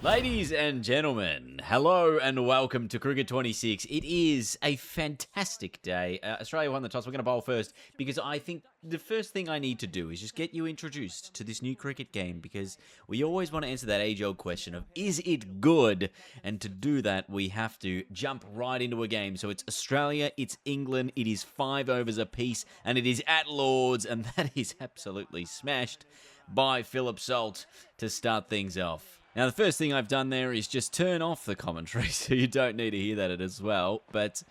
Ladies and gentlemen, hello and welcome to Cricket 26. It is a fantastic day. Australia won the toss. We're going to bowl first because I think the first thing I need to do is just get you introduced to this new cricket game because we always want to answer that age-old question of, is it good? And to do that, we have to jump right into a game. So it's Australia, it's England, it is 5 overs apiece, and it is at Lords, and that is absolutely smashed by Philip Salt to start things off. Now, the first thing I've done there is just turn off the commentary, so you don't need to hear that as well. But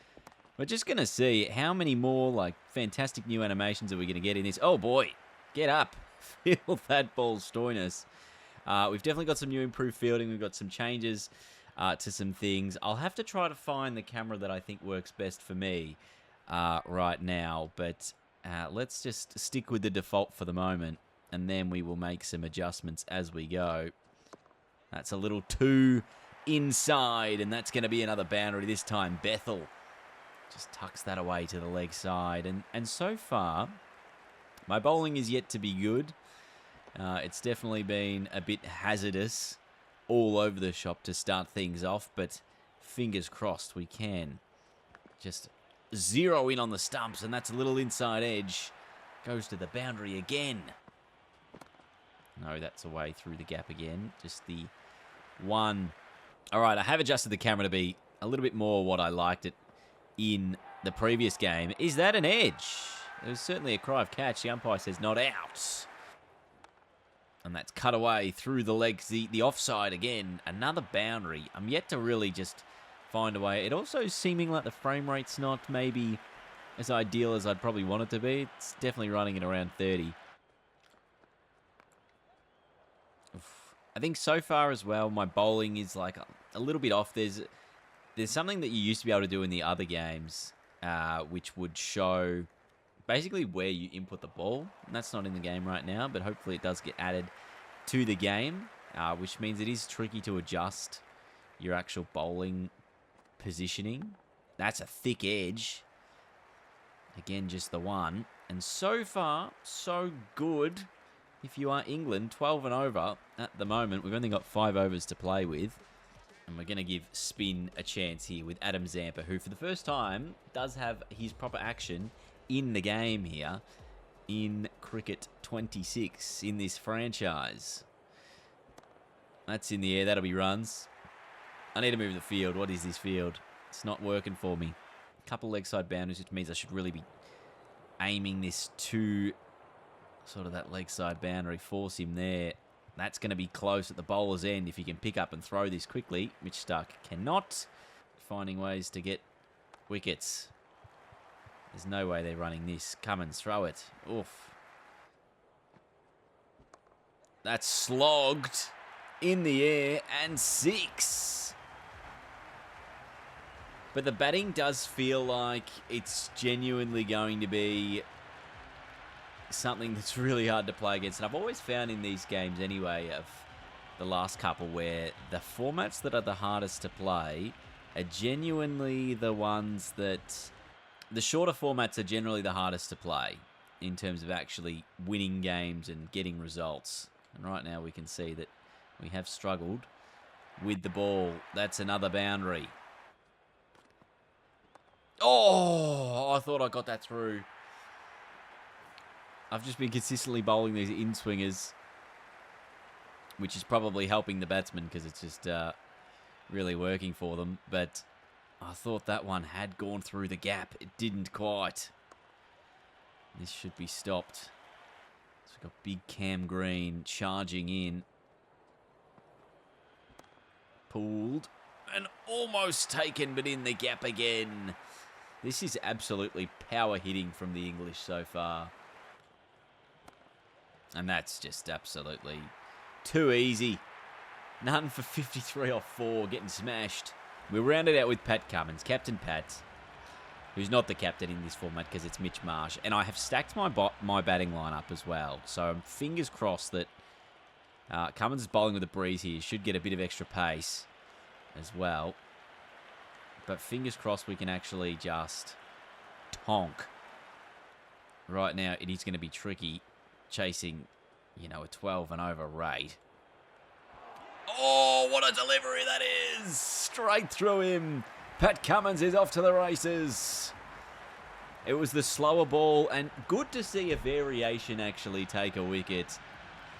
we're just going to see how many more, fantastic new animations are we going to get in this. Oh, boy. Get up. Feel that ball stoyness. We've definitely got some new improved fielding. We've got some changes to some things. I'll have to try to find the camera that I think works best for me right now. But let's just stick with the default for the moment, and then we will make some adjustments as we go. That's a little too inside, and that's going to be another boundary this time. Bethel just tucks that away to the leg side. And so far, my bowling is yet to be good. It's definitely been a bit hazardous all over the shop to start things off, but fingers crossed we can just zero in on the stumps, and that's a little inside edge. Goes to the boundary again. No, that's away through the gap again. Just the one. All right, I have adjusted the camera to be a little bit more what I liked it in the previous game. Is that an edge? There's certainly a cry of catch. The umpire says not out. And that's cut away through the legs. The offside again. Another boundary. I'm yet to really just find a way. It also seeming like the frame rate's not maybe as ideal as I'd probably want it to be. It's definitely running at around 30. I think so far as well, my bowling is like a little bit off. There's something that you used to be able to do in the other games, which would show basically where you input the ball. And that's not in the game right now, but hopefully it does get added to the game, which means it is tricky to adjust your actual bowling positioning. That's a thick edge. Again, just the one. And so far, so good. If you are England, 12 and over at the moment. We've only got 5 overs to play with. And we're going to give spin a chance here with Adam Zampa, who for the first time does have his proper action in the game here in Cricket 26 in this franchise. That's in the air. That'll be runs. I need to move the field. What is this field? It's not working for me. A couple leg side boundaries, which means I should really be aiming this to sort of that leg side boundary, force him there. That's going to be close at the bowler's end if he can pick up and throw this quickly, which Stark cannot. Finding ways to get wickets. There's no way they're running this. Cummins, throw it. Oof. That's slogged in the air and 6. But the batting does feel like it's genuinely going to be something that's really hard to play against. And I've always found in these games anyway of the last couple where the formats that are the hardest to play are genuinely the ones that... The shorter formats are generally the hardest to play in terms of actually winning games and getting results. And right now we can see that we have struggled with the ball. That's another boundary. Oh, I thought I got that through. I've just been consistently bowling these in-swingers, which is probably helping the batsmen because it's just really working for them. But I thought that one had gone through the gap. It didn't quite. This should be stopped. So we've got big Cam Green charging in. Pulled and almost taken, but in the gap again. This is absolutely power hitting from the English so far. And that's just absolutely too easy. None for 53 off 4, getting smashed. We'll round it out with Pat Cummins, Captain Pat, who's not the captain in this format because it's Mitch Marsh. And I have stacked my batting lineup as well. So fingers crossed that Cummins is bowling with a breeze here. Should get a bit of extra pace as well. But fingers crossed we can actually just tonk. Right now, it is going to be tricky chasing, a 12 and over rate. Oh, what a delivery that is! Straight through him. Pat Cummins is off to the races. It was the slower ball, and good to see a variation actually take a wicket,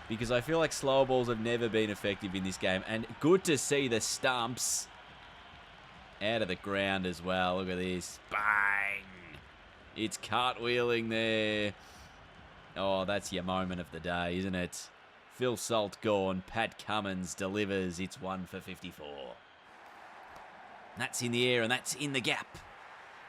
because I feel like slower balls have never been effective in this game, and good to see the stumps out of the ground as well. Look at this. Bang! It's cartwheeling there. Oh, that's your moment of the day, isn't it? Phil Salt gone. Pat Cummins delivers. It's 1 for 54. That's in the air and that's in the gap.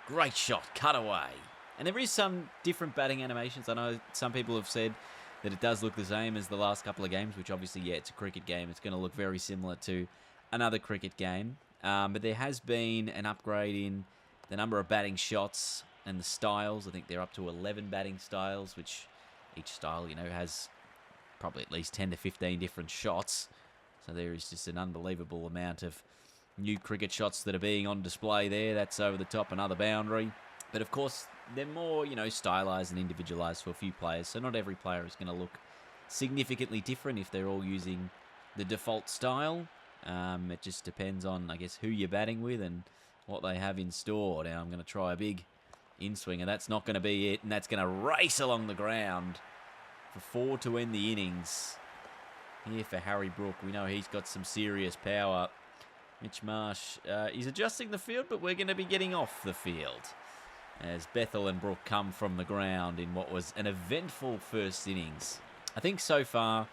Great shot. Cut away. And there is some different batting animations. I know some people have said that it does look the same as the last couple of games, which obviously, yeah, it's a cricket game. It's going to look very similar to another cricket game. But there has been an upgrade in the number of batting shots and the styles. I think they're up to 11 batting styles, which each style, has probably at least 10 to 15 different shots. So there is just an unbelievable amount of new cricket shots that are being on display there. That's over the top, another boundary. But of course, they're more, stylised and individualised for a few players. So not every player is going to look significantly different if they're all using the default style. It just depends on, I guess, who you're batting with and what they have in store. Now I'm going to try a big in-swing, and that's not going to be it. And that's going to race along the ground for 4 to end the innings. Here for Harry Brook. We know he's got some serious power. Mitch Marsh is adjusting the field, but we're going to be getting off the field as Bethel and Brook come from the ground in what was an eventful first innings. I think so far,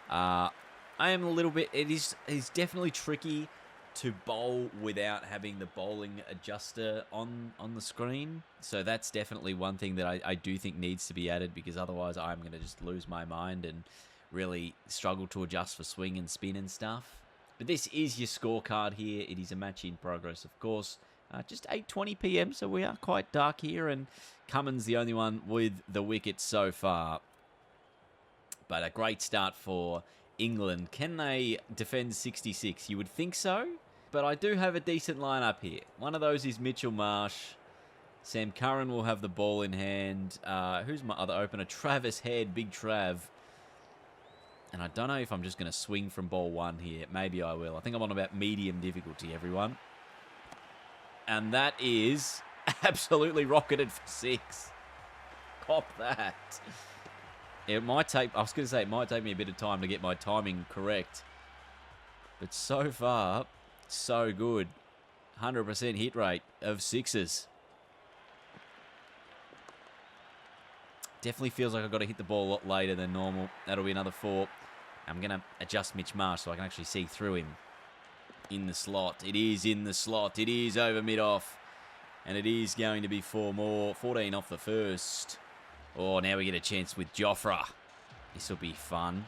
I am a little bit... It's definitely tricky to bowl without having the bowling adjuster on the screen. So that's definitely one thing that I do think needs to be added, because otherwise I'm going to just lose my mind and really struggle to adjust for swing and spin and stuff. But this is your scorecard here. It is a match in progress, of course. Just 8:20 p.m, so we are quite dark here, and Cummins the only one with the wicket so far. But a great start for England. Can they defend 66? You would think so, but I do have a decent lineup here. One of those is Mitchell Marsh. Sam Curran will have the ball in hand. Who's my other opener? Travis Head, Big Trav. And I don't know if I'm just going to swing from ball one here. Maybe I will. I think I'm on about medium difficulty, everyone. And that is absolutely rocketed for 6. Cop that. It might take... I was going to say, it might take me a bit of time to get my timing correct. But so far, so good. 100% hit rate of 6s. Definitely feels like I've got to hit the ball a lot later than normal. That'll be another 4. I'm going to adjust Mitch Marsh so I can actually see through him. In the slot. It is in the slot. It is over mid-off. And it is going to be 4 more. 14 off the first. Oh, now we get a chance with Jofra. This will be fun.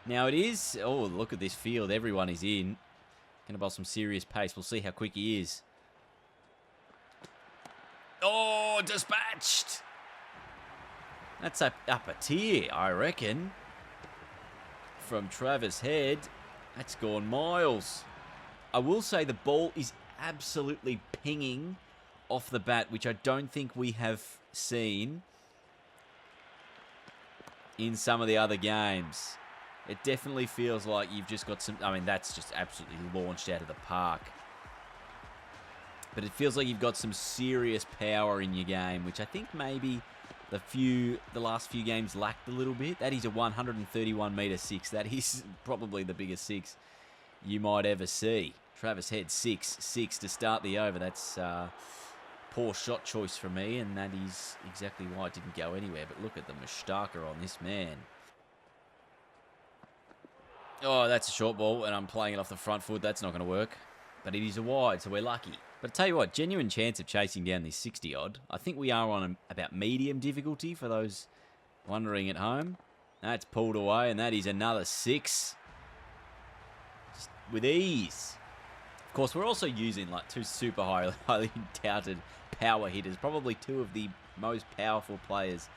Now it is... Oh, look at this field. Everyone is in. Going to bowl some serious pace. We'll see how quick he is. Oh, dispatched. That's up a tier, I reckon. From Travis Head. That's gone miles. I will say the ball is absolutely pinging off the bat, which I don't think we have seen in some of the other games. It definitely feels like you've just got some... I mean, that's just absolutely launched out of the park. But it feels like you've got some serious power in your game, which I think maybe the last few games lacked a little bit. That is a 131-metre 6. That is probably the biggest 6 you might ever see. Travis Head, 6 to start the over. That's poor shot choice for me, and that is exactly why it didn't go anywhere. But look at the mustaka on this man. Oh, that's a short ball, and I'm playing it off the front foot. That's not going to work. But it is a wide, so we're lucky. But I tell you what, genuine chance of chasing down this 60-odd. I think we are on about medium difficulty for those wondering at home. That's pulled away, and that is another 6. Just with ease. Of course, we're also using like 2 super highly touted power hitters. Probably 2 of the most powerful players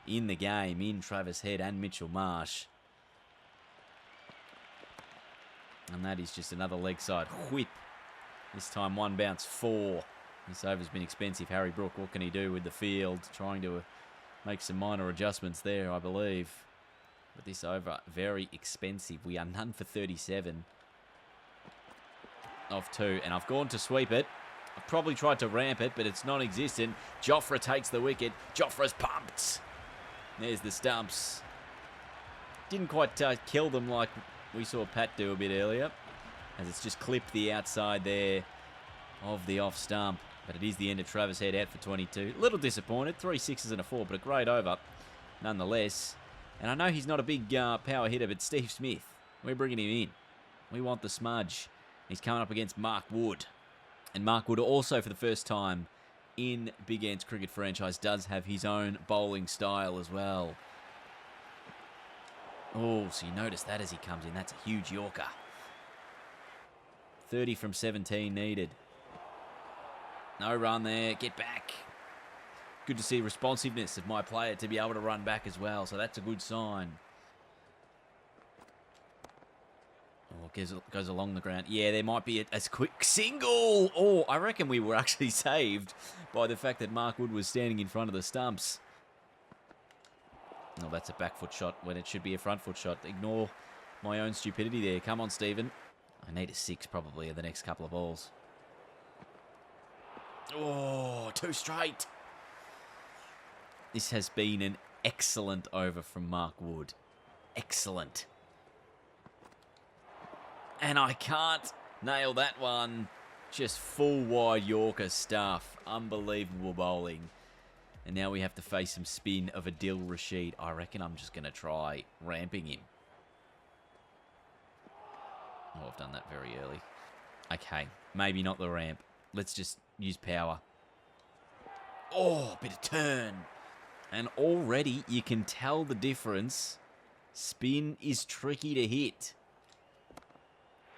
in the game, in Travis Head and Mitchell Marsh. And that is just another leg side whip. This time 1 bounce 4. This over's been expensive. Harry Brook, what can he do with the field? Trying to make some minor adjustments there, I believe. But this over, very expensive. We are none for 37 off 2. And I've gone to sweep it. I've probably tried to ramp it, but it's non-existent. Joffre takes the wicket. Joffre's pumped. There's the stumps. Didn't quite kill them like we saw Pat do a bit earlier, as it's just clipped the outside there of the off stump. But it is the end of Travis Head, out for 22. A little disappointed. 3 sixes and a 4, but a great over nonetheless. And I know he's not a big power hitter, but Steve Smith, we're bringing him in. We want the smudge. He's coming up against Mark Wood. And Mark Wood also, for the first time in Big Ants cricket franchise, does have his own bowling style as well. Oh, so you notice that as he comes in. That's a huge Yorker. 30 from 17 needed. No run there. Get back. Good to see responsiveness of my player to be able to run back as well. So that's a good sign. Oh, goes along the ground. Yeah, there might be a quick single. Oh, I reckon we were actually saved by the fact that Mark Wood was standing in front of the stumps. No, that's a back foot shot when it should be a front foot shot. Ignore my own stupidity there. Come on, Stephen. I need a 6 probably in the next couple of balls. Oh, 2 straight. This has been an excellent over from Mark Wood. Excellent. And I can't nail that one. Just full wide Yorker stuff. Unbelievable bowling. And now we have to face some spin of Adil Rashid. I reckon I'm just going to try ramping him. Oh, I've done that very early. Okay, maybe not the ramp. Let's just use power. Oh, bit of turn. And already you can tell the difference. Spin is tricky to hit.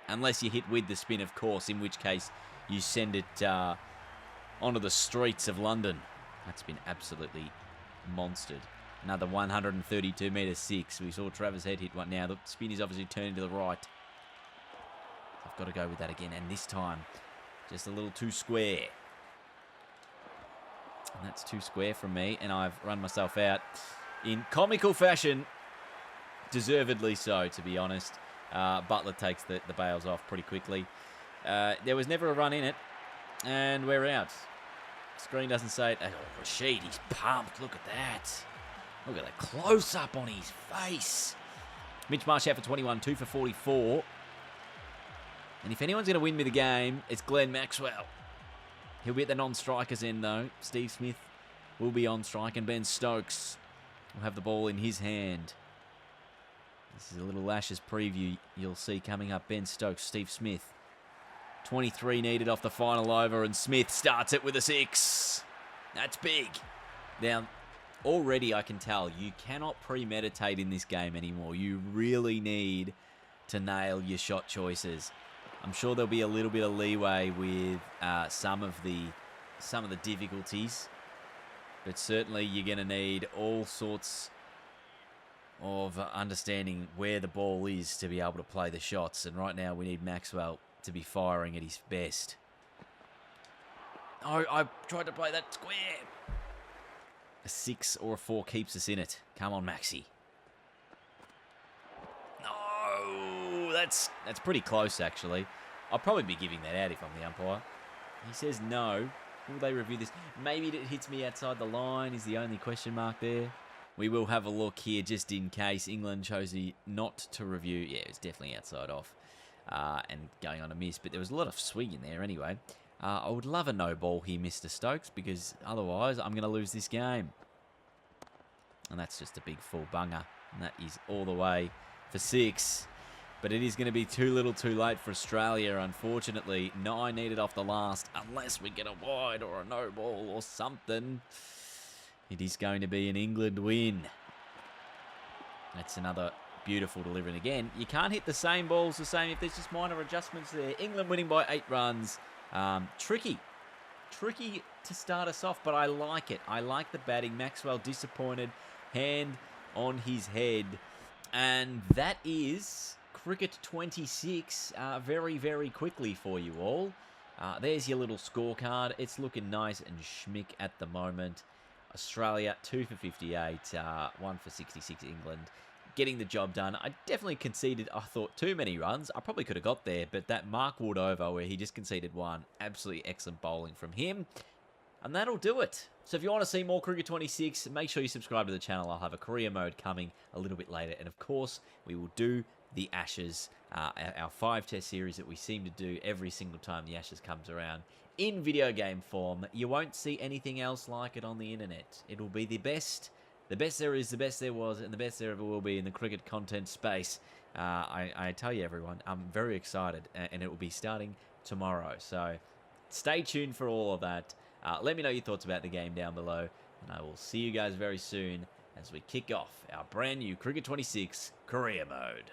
Unless you hit with the spin, of course, in which case you send it onto the streets of London. That's been absolutely monstered. Another 132 metre 6. We saw Travis Head hit one. Now the spin is obviously turning to the right. I've got to go with that again. And this time, just a little too square. And that's too square from me. And I've run myself out in comical fashion. Deservedly so, to be honest. Butler takes the bails off pretty quickly. There was never a run in it. And we're out. Screen doesn't say it. Oh, Rashid, he's pumped. Look at that. Look at the close-up on his face. Mitch Marsh out for 21, 2 for 44. And if anyone's going to win me the game, it's Glenn Maxwell. He'll be at the non-strikers end, though. Steve Smith will be on strike, and Ben Stokes will have the ball in his hand. This is a little Ashes preview you'll see coming up. Ben Stokes, Steve Smith. 23 needed off the final over, and Smith starts it with a 6. That's big. Now, already I can tell you cannot premeditate in this game anymore. You really need to nail your shot choices. I'm sure there'll be a little bit of leeway with some of the difficulties, but certainly you're going to need all sorts of understanding where the ball is to be able to play the shots. And right now we need Maxwell to be firing at his best. Oh, I tried to play that square. A 6 or a 4 keeps us in it. Come on, Maxi. No, that's pretty close, actually. I'll probably be giving that out if I'm the umpire. He says no. Will they review this? Maybe it hits me outside the line is the only question mark there. We will have a look here just in case England chose not to review. Yeah, it was definitely outside off. And going on a miss, but there was a lot of swing in there anyway. I would love a no ball here, Mr. Stokes, because otherwise I'm going to lose this game. And that's just a big full bunger. And that is all the way for 6. But it is going to be too little too late for Australia, unfortunately. 9 needed off the last, unless we get a wide or a no ball or something. It is going to be an England win. That's another beautiful delivery. And again, you can't hit the same balls the same if there's just minor adjustments there. England winning by 8 runs. Tricky to start us off, but I like it. I like the batting. Maxwell disappointed, hand on his head. And that is Cricket 26 very, very quickly for you all. There's your little scorecard. It's looking nice and schmick at the moment. Australia, 2 for 58, 1 for 66 England. getting the job done. I definitely conceded, I thought, too many runs. I probably could have got there, but that Mark Wood over where he just conceded one, absolutely excellent bowling from him. And that'll do it. So if you want to see more Cricket 26, make sure you subscribe to the channel. I'll have a career mode coming a little bit later. And of course, we will do the Ashes, our 5-test series that we seem to do every single time the Ashes comes around in video game form. You won't see anything else like it on the internet. It'll be the best there is, the best there was, and the best there ever will be in the cricket content space. I tell you, everyone, I'm very excited, and it will be starting tomorrow. So stay tuned for all of that. Let me know your thoughts about the game down below, and I will see you guys very soon as we kick off our brand new Cricket 26 career mode.